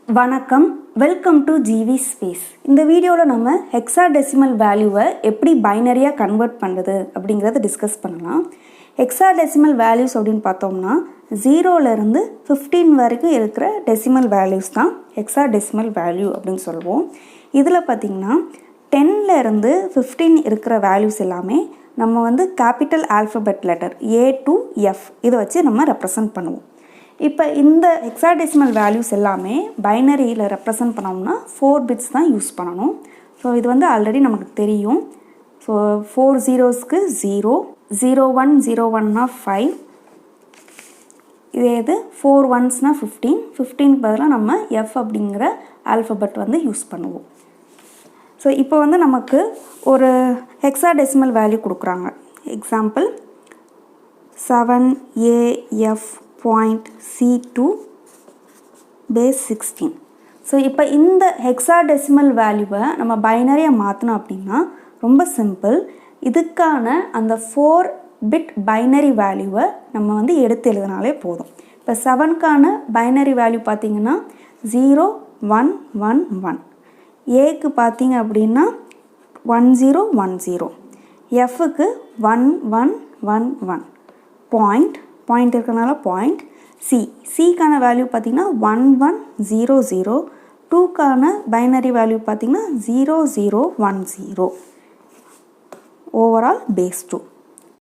வணக்கம், welcome to GV space. இந்த வீடியோவில் நம்ம ஹெக்ஸாடெசிமல் வேல்யூவை எப்படி பைனரியாக கன்வெர்ட் பண்ணுறது அப்படிங்கிறத டிஸ்கஸ் பண்ணலாம். ஹெக்ஸாடெசிமல் வேல்யூஸ் அப்படின்னு பார்த்தோம்னா 0லேருந்து 15 வரைக்கும் இருக்கிற டெசிமல் வேல்யூஸ் தான் ஹெக்ஸாடெசிமல் வேல்யூ அப்படின்னு சொல்லுவோம். இதில் பார்த்திங்கன்னா 10லேருந்து 15 இருக்கிற வேல்யூஸ் எல்லாமே நம்ம capital alphabet letter A to F இதை வச்சு நம்ம ரெப்ரசன்ட் பண்ணுவோம். இப்போ இந்த ஹெக்ஸாடெசிமல் வேல்யூஸ் எல்லாமே பைனரியில் ரெப்ரசன்ட் பண்ணோம்னா 4 பிட்ஸ் தான் யூஸ் பண்ணணும். ஸோ இது ஆல்ரெடி நமக்கு தெரியும். ஸோ 4 zeros-க்கு 0, 01 01னா 5, இதே இது 4 1s-னா 15, 15 பதிலாக நம்ம F அப்படிங்கிற ஆல்ஃபபெட் யூஸ் பண்ணுவோம். ஸோ இப்போ நமக்கு ஒரு ஹெக்ஸாடெசிமல் வேல்யூ கொடுக்குறாங்க. Example 7AF.C2 base 16. ஸோ இப்போ இந்த ஹெக்ஸாடெசிமல் வேல்யூவை நம்ம பைனரியாக மாற்றணும் அப்படின்னா ரொம்ப சிம்பிள். இதுக்கான அந்த 4 பிட் பைனரி வேல்யூவை நம்ம எடுத்து எழுதினாலே போதும். இப்போ 7க்கான பைனரி வேல்யூ பார்த்திங்கன்னா 0111, ஏக்கு பார்த்திங்க அப்படின்னா 1010, எஃப்க்கு 1111, பாயிண்ட் இருக்கிறனால பாயிண்ட். சிக்கான வேல்யூ பார்த்திங்கன்னா 1100, 2க்கான பைனரி வேல்யூ பார்த்திங்கன்னா 0010, ஓவரால் பேஸ் 2.